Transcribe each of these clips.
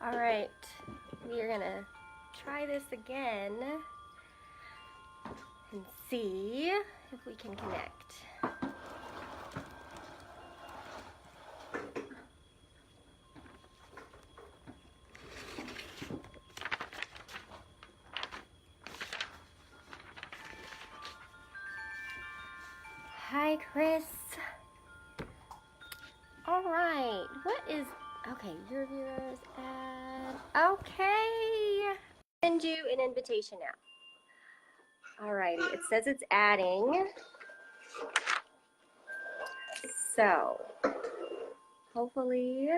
All right, we are gonna try this again and see if we can connect. Hi, Chris. All right, what is, okay, your viewers add, okay. Send you an invitation now. All righty, it says it's adding. So, hopefully,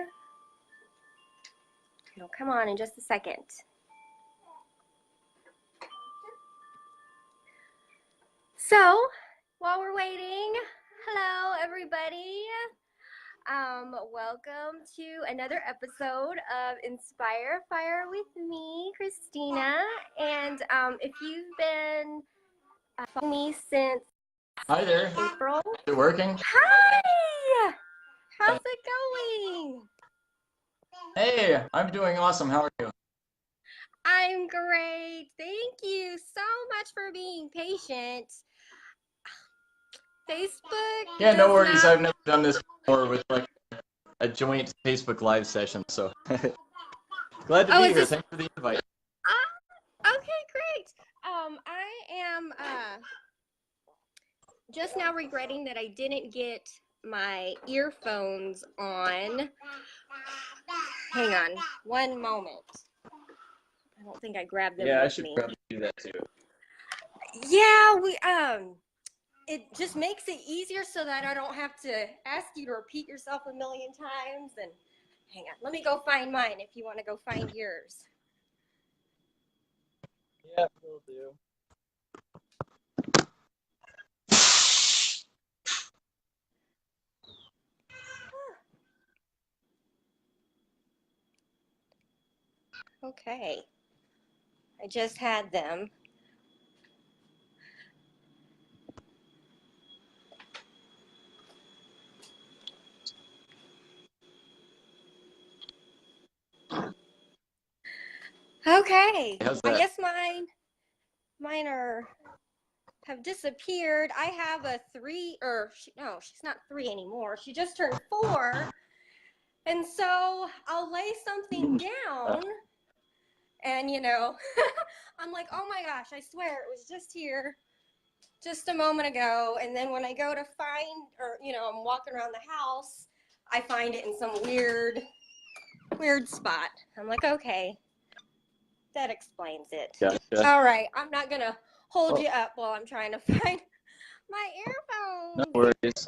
it'll come on in just a second. So, while we're waiting, hello everybody. Welcome to another episode of Inspire Fire with me, Christina. And if you've been following me since Hi there. April. Is it working? Hi! How's it going? Hey, I'm doing awesome. How are you? I'm great. Thank you so much for being patient. Facebook. Yeah, no worries. I've never done this before with like a joint Facebook Live session, so glad to be here. Thanks for the invite. Okay, great. I am just now regretting that I didn't get my earphones on. Hang on one moment. I don't think I grabbed them Yeah, I with should me. probably do that too. Yeah, it just makes it easier so that I don't have to ask you to repeat yourself a million times. And hang on, let me go find mine if you want to go find yours. Yeah, will do. Okay, I just had them. Okay, I guess mine have disappeared. I have a 3, or no, she's not 3 anymore. She just turned 4. And so I'll lay something down and, you know, I'm like, oh my gosh, I swear it was just here just a moment ago. And then when I go to find, or, you know, I'm walking around the house, I find it in some weird spot. I'm like, okay, that explains it. Gotcha. All right, I'm not going to hold you up while I'm trying to find my earphones. No worries.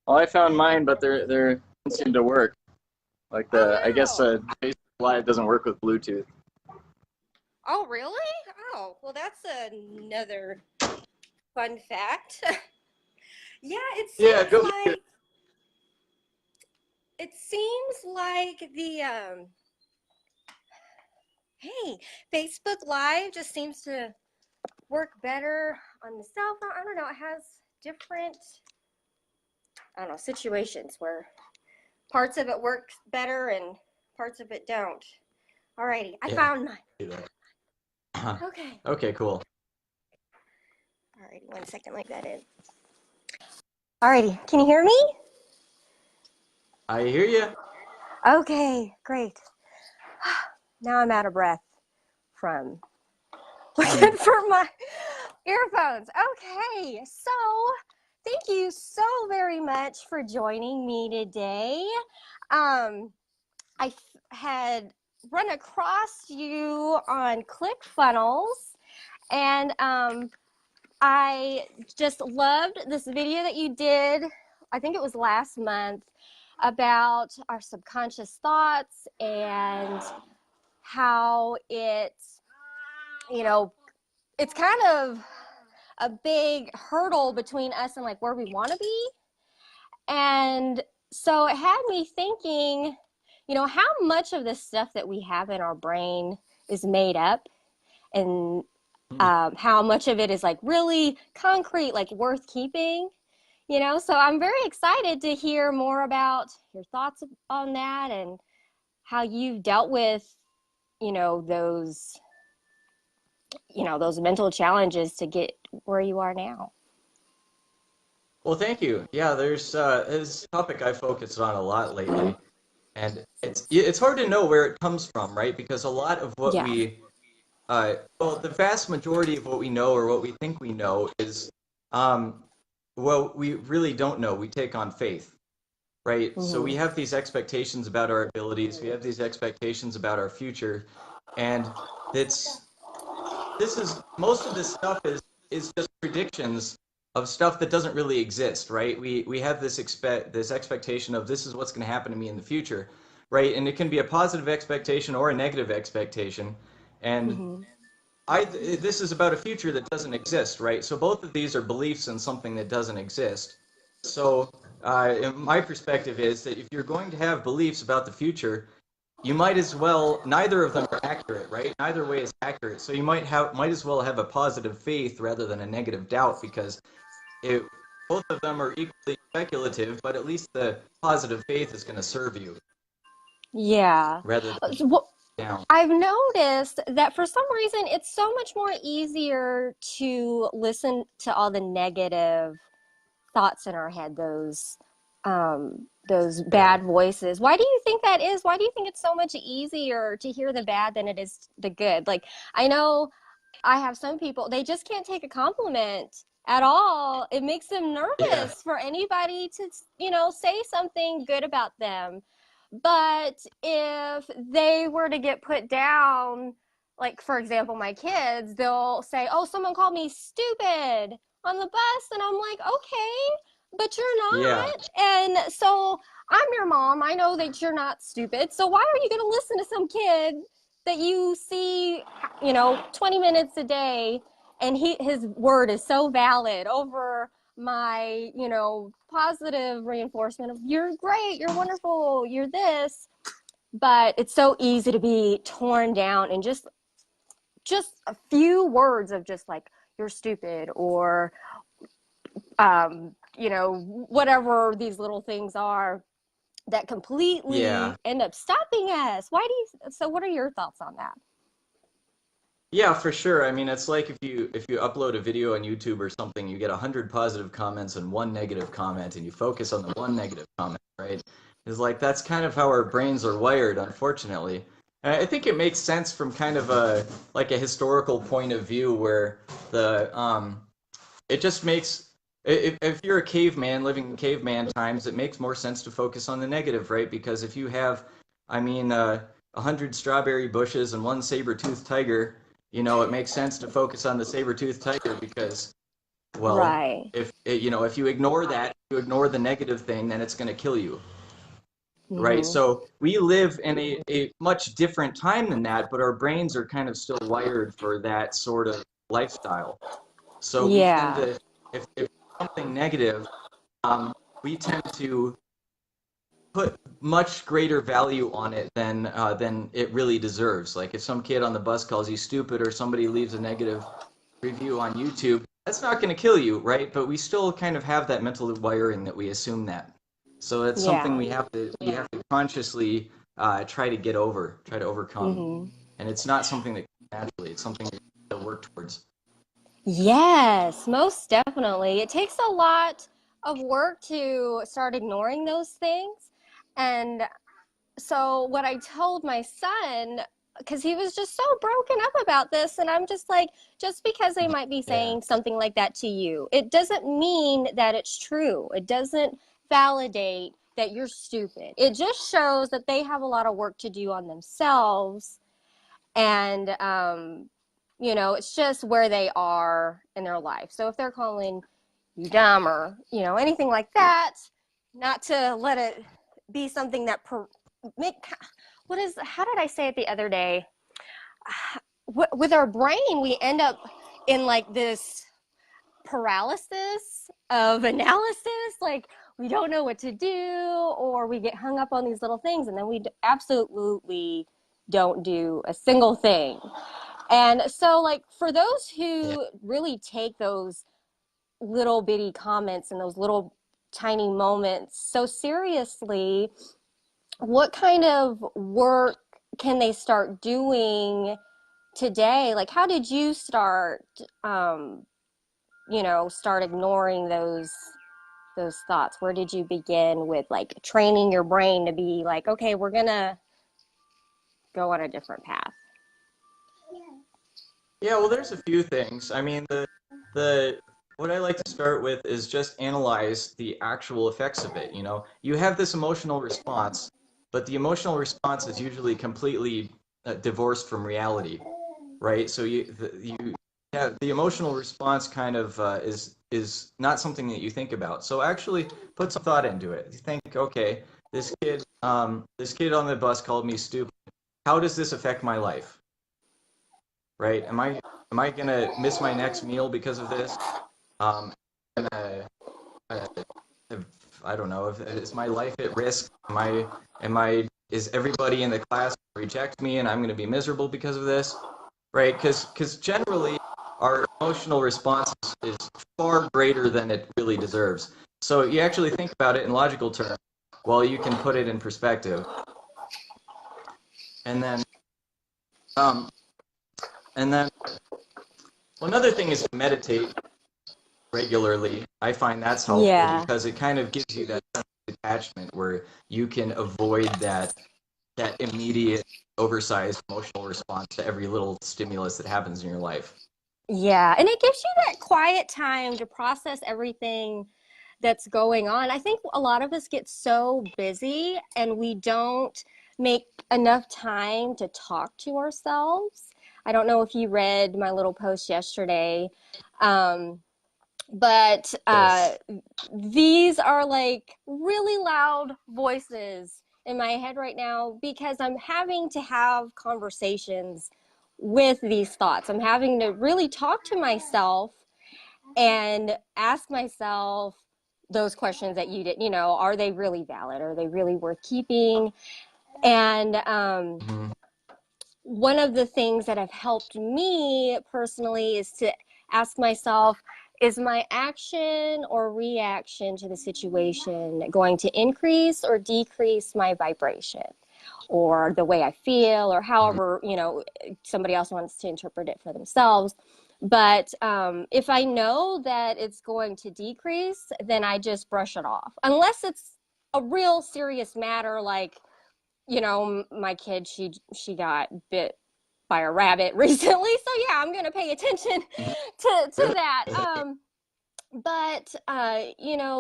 Well, I found mine, but they don't seem to work. Like I guess Facebook Live doesn't work with Bluetooth. Oh, really? Oh, well, that's another fun fact. Yeah, it seems like the hey, Facebook Live just seems to work better on the cell phone. I don't know, it has different, I don't know, situations where parts of it work better and parts of it don't. Alrighty, I found mine. Okay. Okay, cool. Alrighty, 1 second, like that in. Alrighty, can you hear me? I hear you. Okay, great. Now I'm out of breath from looking for my earphones. Okay, so thank you so very much for joining me today. I had run across you on ClickFunnels, and I just loved this video that you did, I think it was last month, about our subconscious thoughts and how it's, you know, it's kind of a big hurdle between us and like where we want to be. And so it had me thinking, you know, how much of the stuff that we have in our brain is made up, and how much of it is like really concrete, like worth keeping, you know? So I'm very excited to hear more about your thoughts on that and how you've dealt with, those, those mental challenges to get where you are now. Well, thank you. Yeah, there's this topic I focused on a lot lately, and it's hard to know where it comes from, right? Because a lot of what Yeah. well, the vast majority of what we know or what we think we know is, um, well, we really don't know. We take on faith, right? So we Hmm. have these expectations about our abilities. We have these expectations about our future, and it's this is most of this stuff is just predictions of stuff that doesn't really exist, right? We have this expectation of this is what's going to happen to me in the future, right? And it can be a positive expectation or a negative expectation. And Hmm. this is about a future that doesn't exist, right? So both of these are beliefs in something that doesn't exist. So my perspective is that if you're going to have beliefs about the future, you might as well, neither of them are accurate, right? Neither way is accurate. So you might as well have a positive faith rather than a negative doubt, because it both of them are equally speculative, but at least the positive faith is going to serve you Yeah. rather than Well, down. I've noticed that for some reason it's so much more easier to listen to all the negative thoughts in our head, those Yeah. bad voices. Why do you think that is? Why do you think it's so much easier to hear the bad than it is the good? Like, I know I have some people, they just can't take a compliment at all. It makes them Yeah. nervous for anybody to, say something good about them. But if they were to get put down, like for example, my kids, they'll say, "Oh, someone called me stupid on the bus." And I'm like, "Okay, but you're Yeah. not." And so I'm your mom. I know that you're not stupid. So why are you going to listen to some kid that you see, 20 minutes a day, and his word is so valid over my, positive reinforcement of you're great, you're wonderful, you're this. But it's so easy to be torn down and just a few words of just like you're stupid, or whatever these little things are that Yeah. completely end up stopping us. So what are your thoughts on that? Yeah, for sure. I mean, it's like if you upload a video on YouTube or something, you get 100 positive comments and one negative comment, and you focus on the one negative comment, right? It's like that's kind of how our brains are wired, unfortunately. And I think it makes sense from kind of a historical point of view where the it just makes if you're a caveman living in caveman times, it makes more sense to focus on the negative, right? Because if you have, I mean, 100 strawberry bushes and one saber-toothed tiger, it makes sense to focus on the saber-toothed tiger because, well, Right. if you ignore that, you ignore the negative thing, then it's going to kill you, right? Hmm. So we live in a much different time than that, but our brains are kind of still wired for that sort of lifestyle. So we tend Yeah. to, if something negative, we tend to put much greater value on it than it really deserves. Like if some kid on the bus calls you stupid or somebody leaves a negative review on YouTube, that's not going to kill you, right? But we still kind of have that mental wiring that we assume that. So it's something Yeah. we have to consciously try to overcome, Hmm. and it's not something that comes naturally. It's something to work towards. Yes, most definitely. It takes a lot of work to start ignoring those things. And so, what I told my son, because he was just so broken up about this, and I'm just like, just because they might be Yeah. saying something like that to you, it doesn't mean that it's true. It doesn't validate that you're stupid. It just shows that they have a lot of work to do on themselves. And it's just where they are in their life. So if they're calling you dumb or anything like that, not to let it be something that make what is how did I say it the other day? With our brain, we end up in like this paralysis of analysis, like we don't know what to do, or we get hung up on these little things, and then we absolutely don't do a single thing. And so, like, for those Yeah. who really take those little bitty comments and those little tiny moments so seriously, what kind of work can they start doing today? Like, how did you start, um, start ignoring those thoughts? Where did you begin with like training your brain to be like, okay, we're gonna go on a different path? Yeah, well, there's a few things. I mean, the what I like to start with is just analyze the actual effects of it. You know, you have this emotional response, but the emotional response is usually completely divorced from reality, right? So you have the emotional response kind of is not something that you think about. So actually put some thought into it. You think, okay, this kid on the bus called me stupid. How does this affect my life? Right? Am I gonna miss my next meal because of this? Gonna, uh, I don't know. Is my life at risk? Is everybody in the class gonna reject me and I'm gonna be miserable because of this? Right? Because generally our emotional response is far greater than it really deserves. So you actually think about it in logical terms. Well, you can put it in perspective, and then um, and then well, another thing is to meditate regularly. I find that's helpful Yeah. because it kind of gives you that sense of detachment where you can avoid that immediate oversized emotional response to every little stimulus that happens in your life. Yeah, and it gives you that quiet time to process everything that's going on. I think a lot of us get so busy and we don't make enough time to talk to ourselves. I don't know if you read my little post yesterday, um, but Yes. these are like really loud voices in my head right now because I'm having to have conversations with these thoughts. I'm having to really talk to myself and ask myself those questions that you did, are they really valid? Are they really worth keeping? And Mhm. one of the things that have helped me personally is to ask myself, is my action or reaction to the situation going to increase or decrease my vibration or the way I feel, or Mhm. however, somebody else wants to interpret it for themselves. But if I know that it's going to decrease, then I just brush it off. Unless it's a real serious matter, like, my kid, she got bit by a rabbit recently, so yeah, I'm gonna pay attention to that. But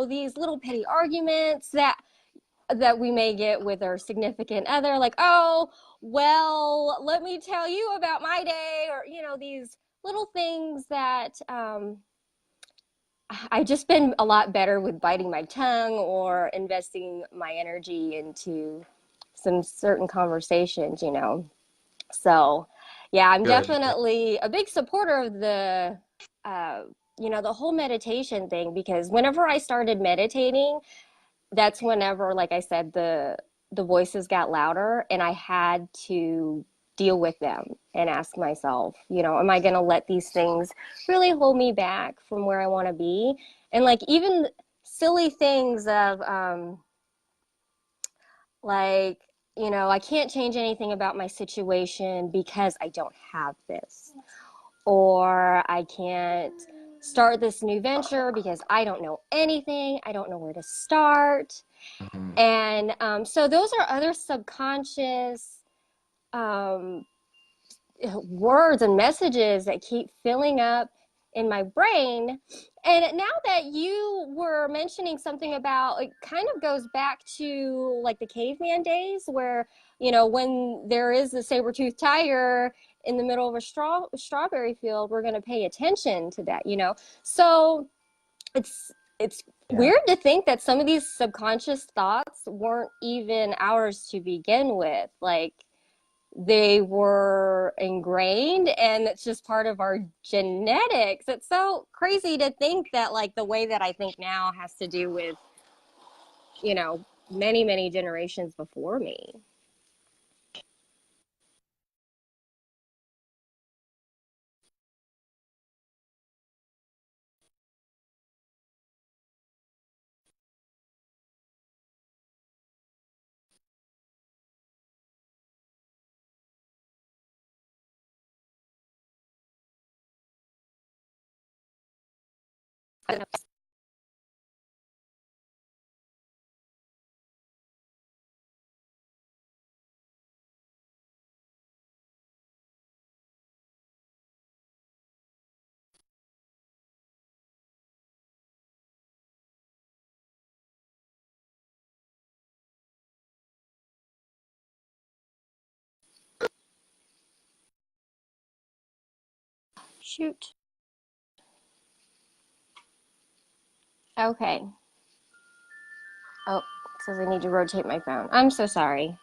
these little petty arguments that we may get with our significant other, like, oh, well, let me tell you about my day, or these little things that I've just been a lot better with biting my tongue or investing my energy into some certain conversations. So, yeah, I'm Good. definitely a big supporter of uh, the whole meditation thing, because whenever I started meditating, that's whenever, like I said, the voices got louder and I had to deal with them and ask myself, am I going to let these things really hold me back from where I want to be? And like even silly things of like, I can't change anything about my situation because I don't have this, or I can't start this new venture because I don't know anything, I don't know where to start. Mhm. And so those are other subconscious um, words and messages that keep filling up in my brain. And now that you were mentioning something about, it kind of goes back to like the caveman days where, when there is a saber-toothed tiger in the middle of a strawberry field, we're going to pay attention to that. So it's Yeah. weird to think that some of these subconscious thoughts weren't even ours to begin with. Like they were ingrained and it's just part of our genetics. It's so crazy to think that like the way that I think now has to do with, many, many generations before me. Shoot. Okay. Oh, it says I need to rotate my phone. I'm so sorry.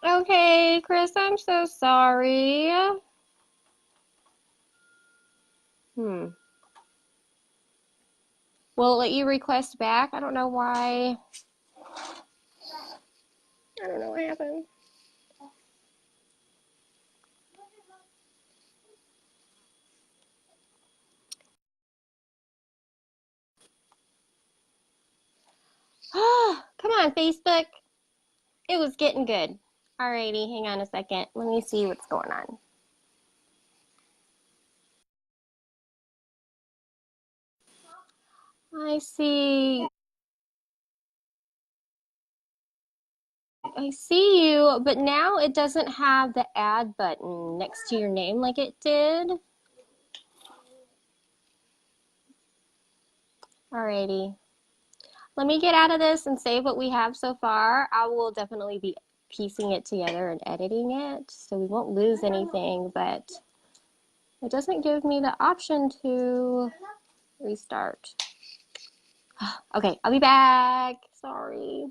Okay, Chris, I'm so sorry. Will it let you request back? I don't know why. I don't know what happened. Come on, Facebook. It was getting good. Alrighty, hang on a second. Let me see what's going on. I see you, but now it doesn't have the add button next to your name like it did. Alrighty. Let me get out of this and save what we have so far. I will definitely be piecing it together and editing it, so we won't lose anything, but it doesn't give me the option to restart. Okay, I'll be back. Sorry.